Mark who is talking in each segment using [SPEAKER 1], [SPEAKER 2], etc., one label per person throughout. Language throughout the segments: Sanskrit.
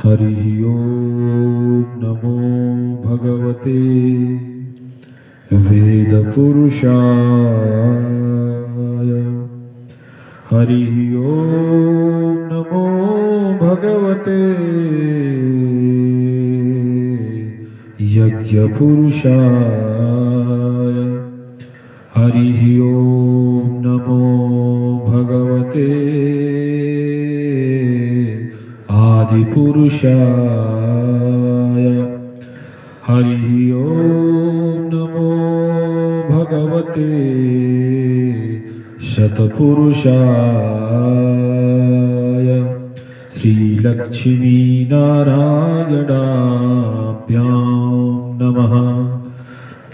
[SPEAKER 1] हरि ओम नमो भगवते वेदपुरुषाय। हरि ओम नमो भगवते यज्ञपुरुषाय। हरि ओम नमो भगवते आदिपुरुषाय। हरि ओम नमो भगवते शतपुरुषाय। श्रीलक्ष्मी नारायणाभ्यां नमः।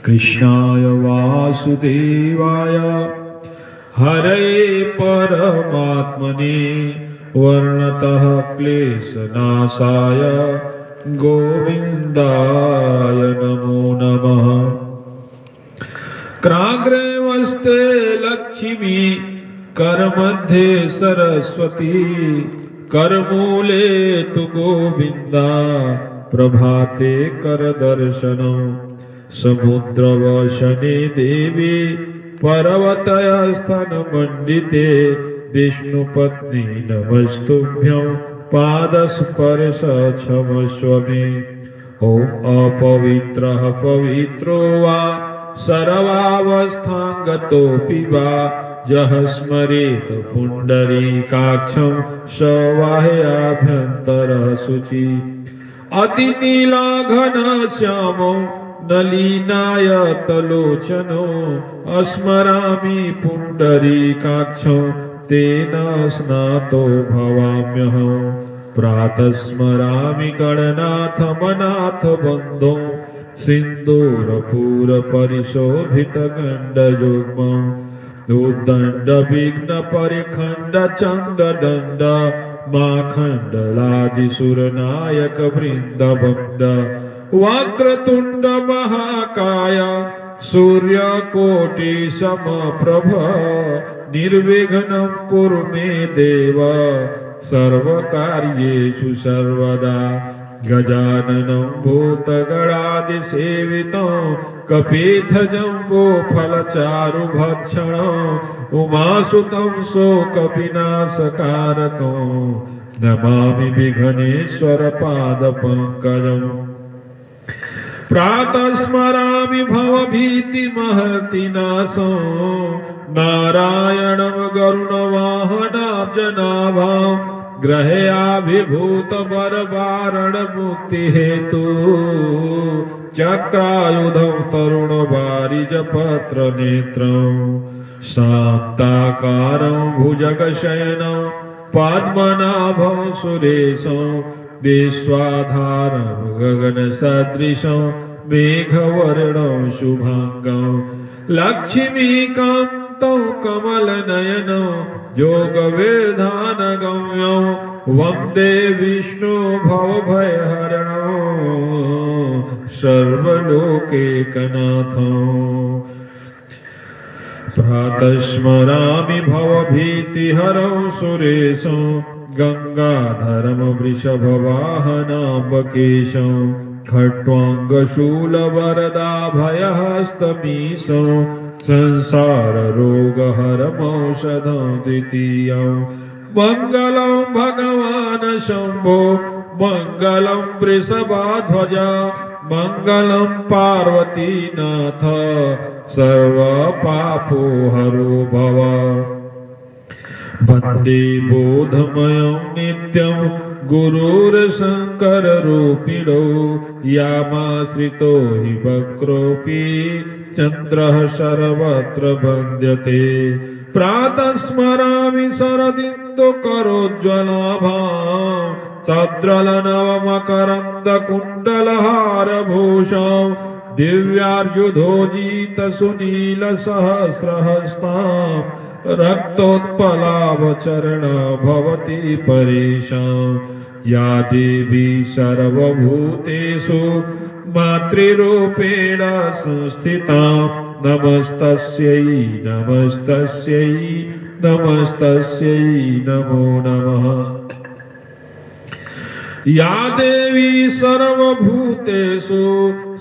[SPEAKER 1] कृष्णाय वासुदेवाय हरे परमात्मने वर्णतः क्लेशनाशाय गोविन्दाय नमो नमः। क्राग्रे वस्ते लक्ष्मी करमध्ये सरस्वती करमूले तु गोविन्दा प्रभाते करदर्शनम्। समुद्रवशने देवी पर्वतस्थनमण्डिते विष्णुपत्नी नमस्तुभ्यं पादस्पर्श क्षमस्व मे। ॐ अपवित्रः पवित्रो वा सर्वावस्थां गतोऽपि वा यः स्मरेत् पुण्डरीकाक्षं स बाह्याभ्यन्तरः शुचि। अतिनीलाघनश्यामो नलिनायतलोचनो स्मरामि पुण्डरीकाक्षं तेन स्नातो भवाम्यहम्। प्रातः स्मरामि गणनाथमनाथ बन्धो सिन्दूरपूरपरिशोभितगण्डयुग्मम्। उद्दण्डविघ्नपरिखण्डचन्द्रदण्ड माखण्डलादिसुरनायकवृन्दवन्द। वक्रतुण्ड महाकाय सूर्यकोटिसमप्रभ निर्विघ्नं कुरु मे देव सर्वकार्येषु सर्वदा। गजाननं भूतगणादिसेवितं कपिध्वजम्बोफलचारुभक्षणं उमासुतं शोकविनाशकारकं नमामि विघ्नेश्वरपादपङ्कजम्। प्रातः स्मरामि भवभीतिमहर्तिनाशं नारायणं गरुडवाहनाब्जनाभां। ग्रहेयाभिभूतवरवारणमुक्तिहेतु चक्रायुधं तरुणवारिजपत्रनेत्रं। शान्ताकारं भुजगशयनं पद्मनाभं सुरेशं विश्वाधारं गगनसदृशं मेघवर्णं शुभाङ्गं। लक्ष्मीकान्तं कमलनयनं योगवेधानगम्यं वन्दे विष्णु भवभयहरणं सर्वलोकैकनाथम्। प्रातः स्मरामि भवभीतिहरं सुरेशं गङ्गाधरं वृषभवाहनाम्बकेशं खट्वाङ्गशूलवरदाभयहस्तमीशं संसाररोगहरमौषधं द्वितीयं। मङ्गलं भगवान् शम्भो मङ्गलं वृषभाध्वज मङ्गलं पार्वतीनाथ सर्वपापोहरो भव। वन्दे बोधमयं नित्यं गुरुर्शङ्कररूपिणो यामाश्रितो हि वक्रोऽपि चन्द्रः सर्वत्र वन्द्यते। प्रातः स्मरामि शरदिन्दुकरोज्ज्वलाभां सद्रलनवमकरन्दकुण्डलहारभूषां दिव्यार्युधोजितसुनीलसहस्रहस्तां। रक्तोत्पलावचरणा भवति परेशां। या देवी सर्वभूतेषु मातृरूपेण संस्थिता नमस्तस्यै नमस्तस्यै नमस्तस्यै नमो नमः। या देवी सर्वभूतेषु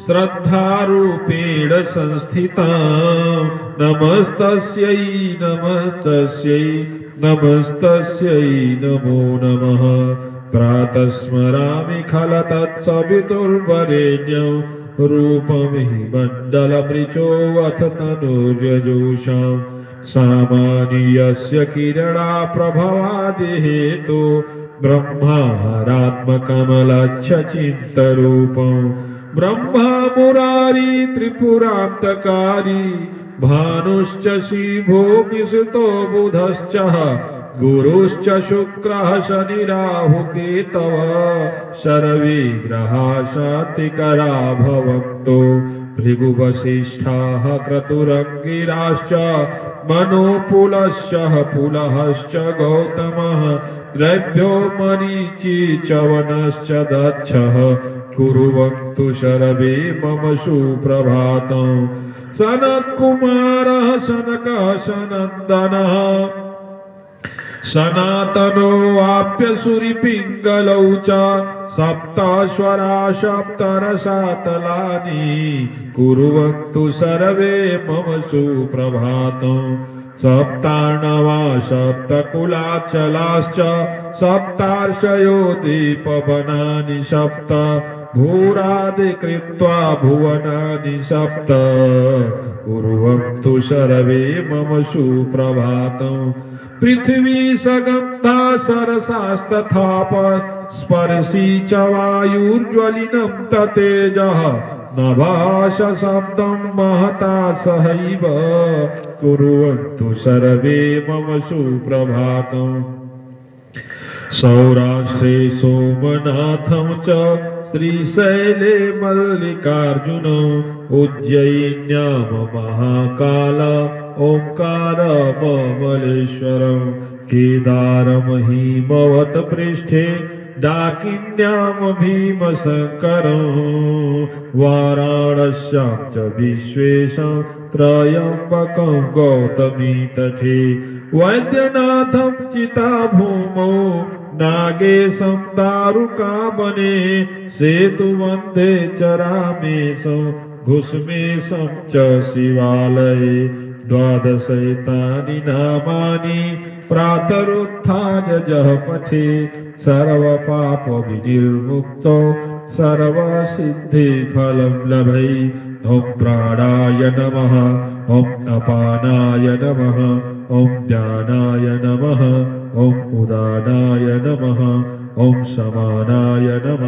[SPEAKER 1] श्रद्धारूपेण संस्थिता नमस्तस्यै नमस्तस्यै नमस्तस्यै नमो नमः प्रातः स्मरामि खल तत्सवितुर्वरेण्यं रूपमिहि मण्डलमृचोऽथ तनुर्यजूषां सामान्यस्य किरणा प्रभवादिहेतु ब्रह्मारात्मकमलच्छचिन्तरूपं ब्रह्मा मुरारी त्रिपुरान्तकारी भानुश्च शिवो विसुतो बुधश्च गुरुश्च शुक्रः शनिराहुकेतवः सर्वे ग्रहाः शान्तिकरा भवन्तु भृगुवसिष्ठाः क्रतुरङ्गिराश्च मनोपुलश्च पुलहश्च गौतमः द्रव्यो मरीचि च वनश्च दक्षः कुर्वन्तु सर्वे मम सुप्रभातम् सनत्कुमारः सनकः सनन्दनः सनातनो वाप्यसुरिपिङ्गलौ च सप्ताश्वरा सप्तरसातलानि कुर्वन्तु सर्वे मम सुप्रभातम् सप्तार्णवा सप्तकुलाचलाश्च सप्तार्षयो दीपवनानि सप्त भूरादिकृत्वा भुवनानि सप्त कुर्वन्तु सर्वे मम सुप्रभातम् पृथ्वी सगन्धा सरसास्तथाप स्पर्शी च वायुर्ज्वलिनं ततेजः नभास शब्दं महता सहैव कुर्वन्तु सर्वे मम सुप्रभातम् सौराष्ट्रे सोमनाथं च श्रीशैले मल्लिकार्जुनम् उज्जयिन्यां महाकाल ओंकारममलेश्वरं केदारमहिमवत्पृष्ठे डाकिन्यां भीमशङ्करं वाराणस्यां च विश्वेशं त्र्यम्बकं गौतमीतटे वैद्यनाथं चिताभूमौ नागेशं दारुकावने सेतुवन्दे च रामेशं घुष्मेशं च शिवालये द्वादशैतानि नामानि प्रातरुत्थाय जः पठे सर्वपापविनिर्मुक्तो सर्वसिद्धिफलं लभै ॐ प्राणाय नमः ॐ अपानाय नमः ॐ ज्ञानाय नमः ॐ उदानाय नमः ॐ समानाय नमः